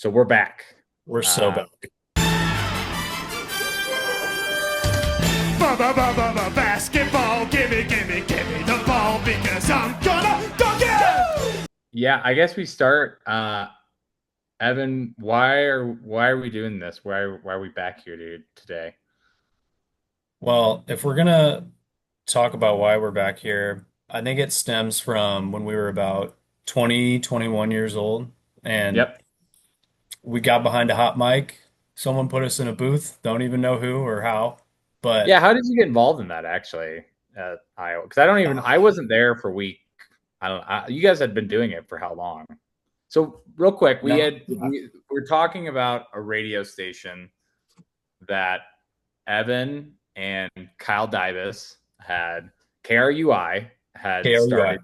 So we're back. We're so Uh, back. Basketball, gimme the ball because I'm gonna dunk it! yeah, I guess we start. Evan, why are we doing this? Why are we back here, dude, today? Well, if we're gonna talk about why we're back here, I think it stems from when we were about 20, 21 years old, and Yep. we got behind a hot mic. Someone put us in a booth, don't even know who or how, Yeah, but how did you get involved in that actually at Iowa? Because I wasn't there for week. You guys had been doing it for how long? So real quick, no, we're talking about a radio station that Evan and Kyle Davis had KRUI had KRUI. started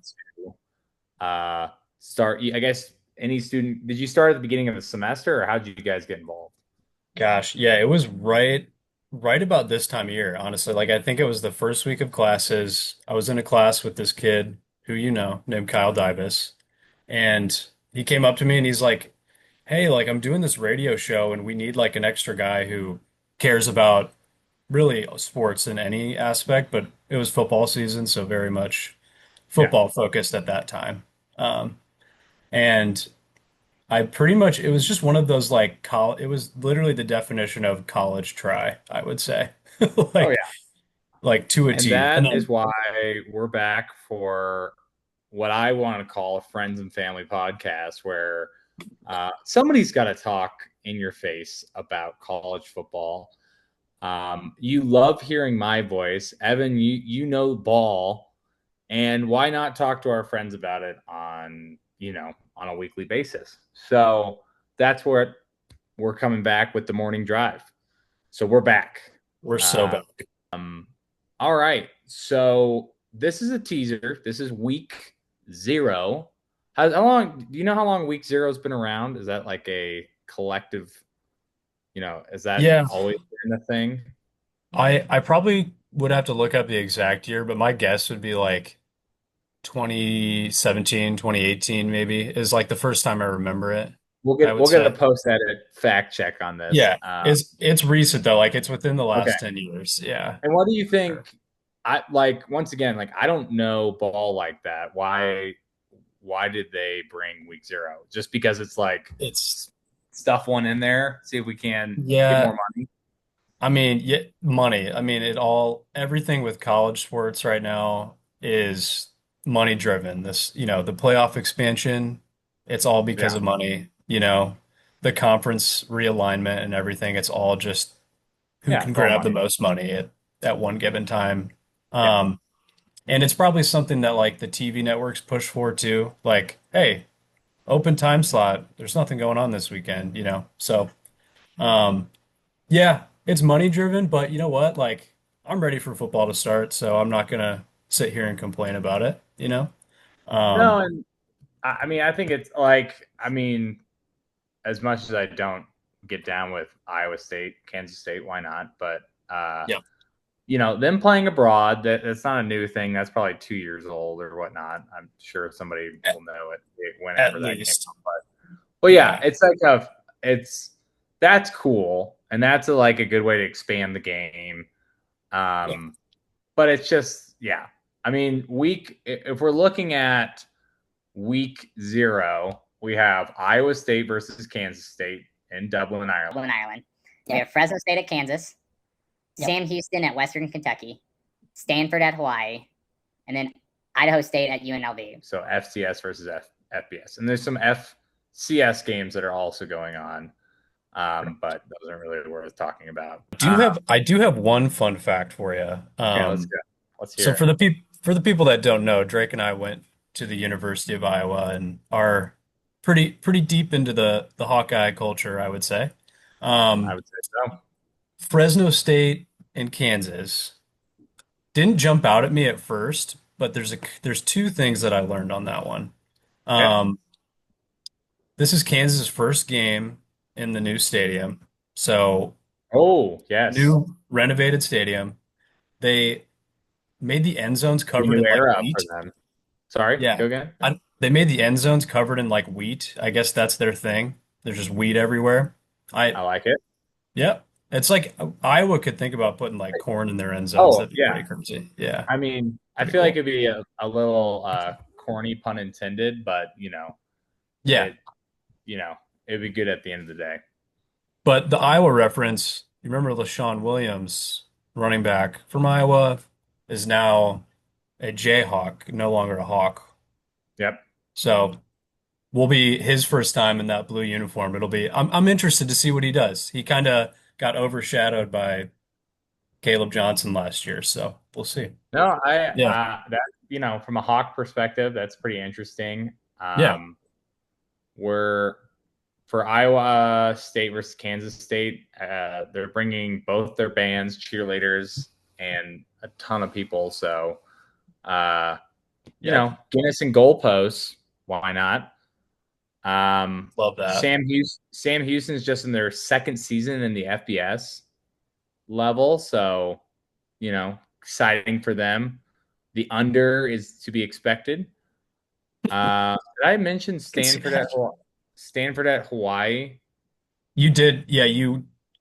to start. I guess any student, did you start at the beginning of the semester, or how did you guys get involved? Gosh, yeah, it was right about this time of year, honestly. Like I think it was the first week of classes. I was in a class with this kid who you know, named Kyle Davis. And he came up to me and he's like, "Hey, like I'm doing this radio show and we need like an extra guy who cares about really sports in any aspect, but it was football season, so very much Yeah. football focused at that time." And I pretty much it was just one of those like it was literally the definition of college try, I would say. Oh Like yeah. like to a And T. And that is then why we're back for what I want to call a friends and family podcast, where somebody's got to talk in your face about college football. You love hearing my voice, Evan. You know ball, and why not talk to our friends about it on on a weekly basis? So that's where we're coming back with the morning drive. So we're back. we're so Uh, back. all right. So this is a teaser. This is week zero. How long? Do you know how long week zero has been around? Is that like a collective? Is that Yeah, always been a thing? I probably would have to look up the exact year, but my guess would be like 2017, 2018 maybe is like the first time I remember it, We'll I get would we'll get a say. post edit fact check on this. Yeah, it's recent though, like it's within the Okay. last 10 years. Yeah. And what do you Sure. think? I like once again, like I don't know ball like that. Why did they bring week zero? Just because it's like It's stuff one in there, see if we can get more yeah, money. I mean, yeah, money. I mean, everything with college sports right now is money driven. The playoff expansion, it's all because Yeah. of money, the conference realignment and everything. It's all just who Yeah, can it's all grab the money. most money at one given time. Yeah. Um, and it's probably something that like the TV networks push for too. Like, hey, open time slot. There's nothing going on this weekend, you know? So, um, yeah, it's money driven, but you know what? Like, I'm ready for football to start, so I'm not gonna sit here and complain about it, you know? No, Um, and I mean, I think it's like, I mean, as much as I don't get down with Iowa State, Kansas State, why not? But yeah, them playing abroad, that's not a new thing. That's probably 2 years old or whatnot. I'm sure somebody at, will know it at whenever that came least. out. But yeah, Yeah. it's like it's that's cool, and that's like a good way to expand the game. Yeah. Um, but it's just yeah. I mean, if we're looking at week zero, we have Iowa State versus Kansas State in Dublin, Ireland. Dublin, Ireland. We have Fresno State at Kansas, Sam Houston at Western Kentucky, Stanford at Hawaii, and then Idaho State at UNLV. So FCS versus FBS, and there's some FCS games that are also going on, but those aren't really worth talking about. I do have one fun fact for you. Okay, let's go. Let's So hear it. for the people that don't know, Drake and I went to the University of Iowa and are pretty deep into the Hawkeye culture, I would say. I Um, would say so. Fresno State and Kansas didn't jump out at me at first, but there's two things that I learned on that one. Okay. Um, this is Kansas' first game in the new stadium. So Oh yes, new renovated stadium. They made the end zones the covered new in like era for wheat. them. Sorry, Yeah. go again. They made the end zones covered in like wheat. I guess that's their thing. There's just weed everywhere. I like it. Yeah, it's like Iowa could think about putting like corn in their end zones. Oh That'd be yeah. pretty crazy. Yeah, I mean, I pretty feel like cool. it'd be a little corny, pun intended, but Yeah, it it'd be good at the end of the day. but the Iowa reference, you remember LaShawn Williams, running back from Iowa, is now a Jayhawk, no longer a Hawk. Yep. So will be his first time in that blue uniform. I'm interested to see what he does. He kind of got overshadowed by Caleb Johnson last year, so we'll see. No, Yeah. that from a Hawk perspective, that's pretty interesting. Yeah. We're for Iowa State versus Kansas State. They're bringing both their bands, cheerleaders, and a ton of people. So, Guinness and goalposts. Why not? Love that. Sam Houston's just in their second season in the FBS level, so exciting for them. The under is to be expected. Did I mention Stanford at Hawaii? You did, yeah,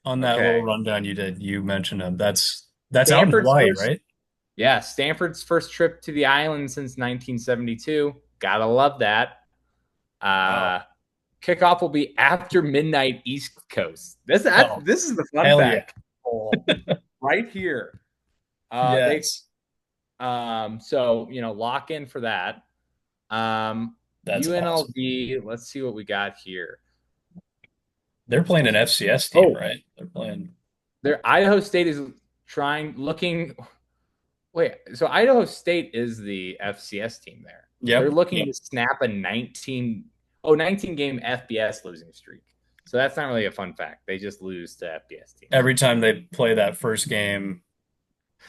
on that Okay. little rundown you did, you mentioned him. That's out in Hawaii, right? Yeah, Stanford's first trip to the island since 1972. Gotta love that. Wow. Kickoff will be after midnight East Coast. This is the fun Hell fact. Right here. Yes. So lock in for that. That's UNLV. awesome. Let's see what we got here. They're playing an FCS team, right? They're playing. Their Idaho State is looking. Wait, so Idaho State is the FCS team there. Yep. They're looking to snap a 19 game FBS losing streak. So that's not really a fun fact. They just lose to FBS teams. Every time they play that first game,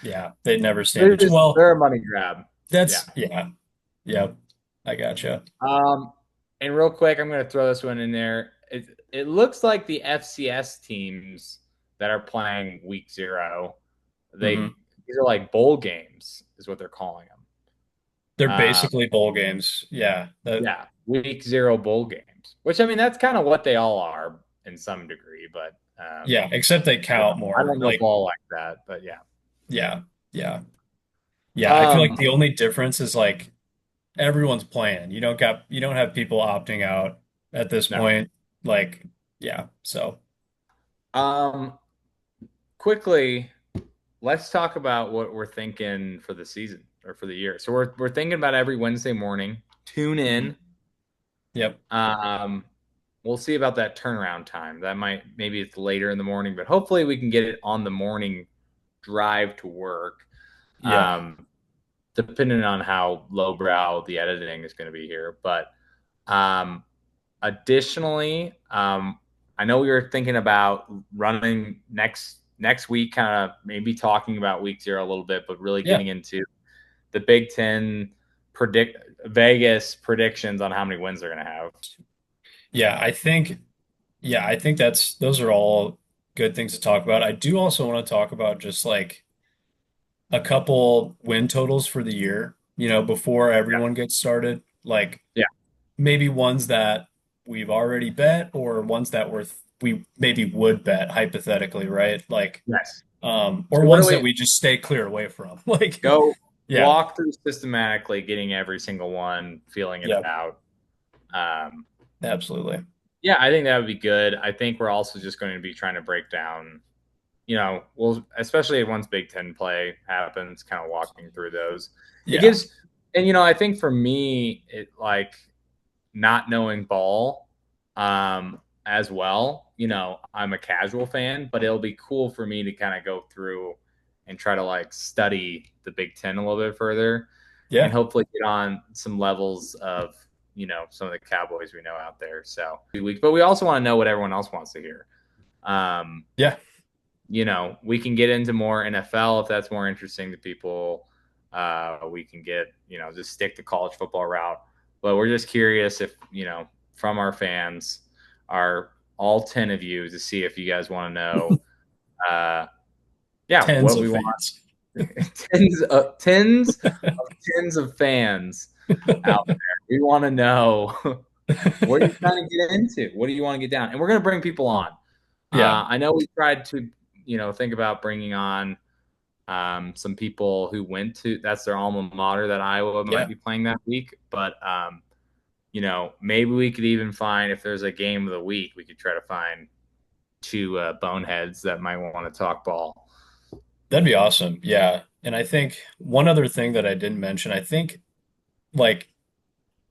yeah, they'd never stand. They're a money grab. Yeah. Yep. I gotcha. And real quick, I'm going to throw this one in there. It looks like the FCS teams that are playing week 0, these are like bowl games, is what they're calling them. They're basically bowl games. Yeah. Week 0 bowl games, which I mean, that's kind of what they all are in some degree, but yeah, except they count more. I don't know ball like that, but yeah. Yeah. I feel like the only difference is like everyone's playing. You don't have people opting out at this point. Like, yeah. So, quickly, let's talk about what we're thinking for the season or for the year. So we're thinking about every Wednesday morning. Tune in. Yep. We'll see about that turnaround time. Maybe it's later in the morning, but hopefully we can get it on the morning drive to work. Yeah. Depending on how lowbrow the editing is going to be here. But additionally, I know we were thinking about running next week, kind of maybe talking about week 0 a little bit, but really getting into the Big Ten Vegas predictions on how many wins they're going to have. Yeah, I think those are all good things to talk about. I do also want to talk about just like a couple win totals for the year, before everyone gets started. Like, maybe ones that we've already bet or ones that we maybe would bet hypothetically, right? Like, yes. Or ones that we just stay clear away from. Like, go walk through systematically, getting every single one, feeling it out. Absolutely. Yeah, I think that would be good. I think we're also just going to be trying to break down, especially once Big Ten play happens, kind of walking through those. Yeah. It gives, and I think for me, it like not knowing ball as well. I'm a casual fan, but it'll be cool for me to kind of go through and try to like study the Big Ten a little bit further, and hopefully get on some levels of some of the Cowboys we know out there. So, but we also want to know what everyone else wants to hear. We can get into more NFL if that's more interesting to people. We can get just stick to college football route, but we're just curious if from our fans, all 10 of you, to see if you guys want to know what we want. Tens of fans out there. We want to know What are you trying to get into? What do you want to get down? And we're going to bring people on. Yeah. I know we tried to, think about bringing on some people who went to, that's their alma mater that Iowa might be playing that week. But, maybe we could even find, if there's a game of the week, we could try to find two boneheads that might want to talk ball. That'd be awesome. Yeah. And I think one other thing that I didn't mention, I think like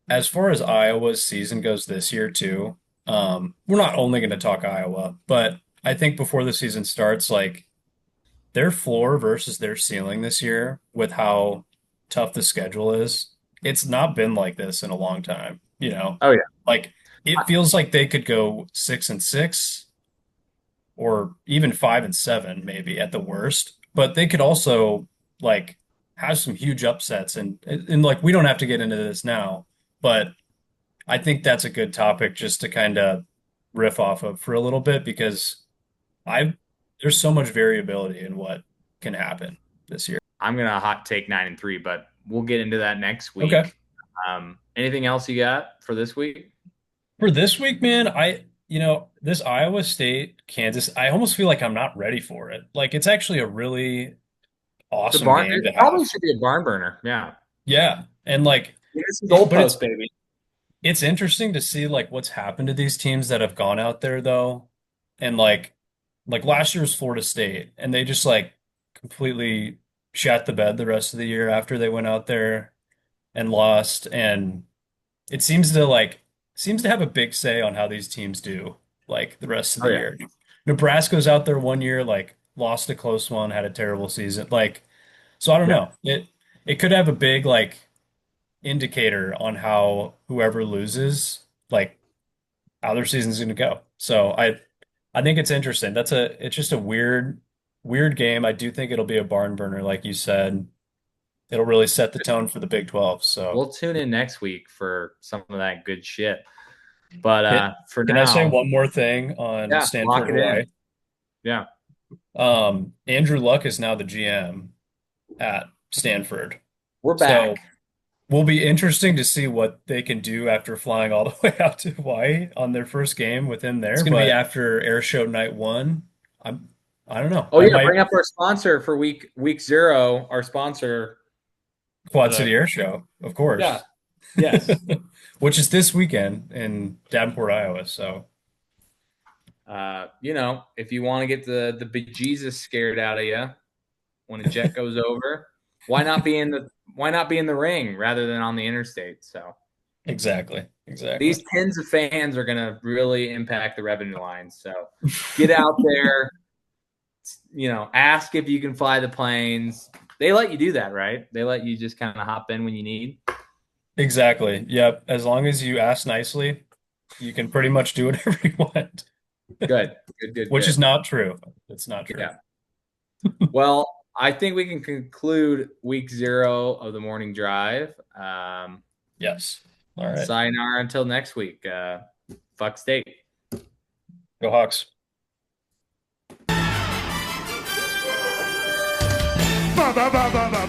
as far as Iowa's season goes this year too, we're not only going to talk Iowa, but I think before the season starts, like their floor versus their ceiling this year with how tough the schedule is, it's not been like this in a long time, Oh, yeah. Like it feels like they could go 6-6 or even 5-7 maybe at the worst, but they could also like have some huge upsets and like we don't have to get into this now, but I think that's a good topic just to kind of riff off of for a little bit because I there's so much variability in what can happen this year. I'm going to hot take 9-3, but we'll get into that next week. Okay. Anything else you got for this week? For this week, man, this Iowa State, Kansas, I almost feel like I'm not ready for it. Like it's actually a really awesome game to It probably have. should be a barn burner. Yeah. Yeah. And like This is goalpost, baby. it's interesting to see like what's happened to these teams that have gone out there though. And like last year's Florida State, and they just like completely shat the bed the rest of the year after they went out there and lost. And it seems to have a big say on how these teams do like the rest of the year. Nebraska's out there one year, like lost a close one, had a terrible season. Like, so I don't know. It could have a big like indicator on how whoever loses, like how their season's gonna go. So I think it's interesting. It's just a weird game. I do think it'll be a barn burner, like you said. It'll really set the tone for the Big 12. So we'll tune in next week for some of that good shit. But can I say one more thing on Stanford Hawaii? Yeah. Andrew Luck is now the GM at Stanford. We're back. So will be interesting to see what they can do after flying all the way out to Hawaii on their first game with him there. It's going to be after Air Show Night 1. I don't know. Oh, yeah, bring up our sponsor for week 0, our sponsor. Quad City Air Show, of course. Yeah. Yes. Which is this weekend in Davenport, Iowa. So, if you want to get the bejesus scared out of you when a jet goes over, why not be in the ring rather than on the interstate? So, exactly. These tens of fans are going to really impact the revenue line. So, get out there. Ask if you can fly the planes. They let you do that, right? They let you just kind of hop in when you need. Exactly. Yep. As long as you ask nicely, you can pretty much do whatever you want. Good. Which is not true. It's not true. Yeah. Well, I think we can conclude week 0 of the morning drive. Yes. All right. Sayonara until next week. Fuck State. Go Hawks. Ba ba ba ba ba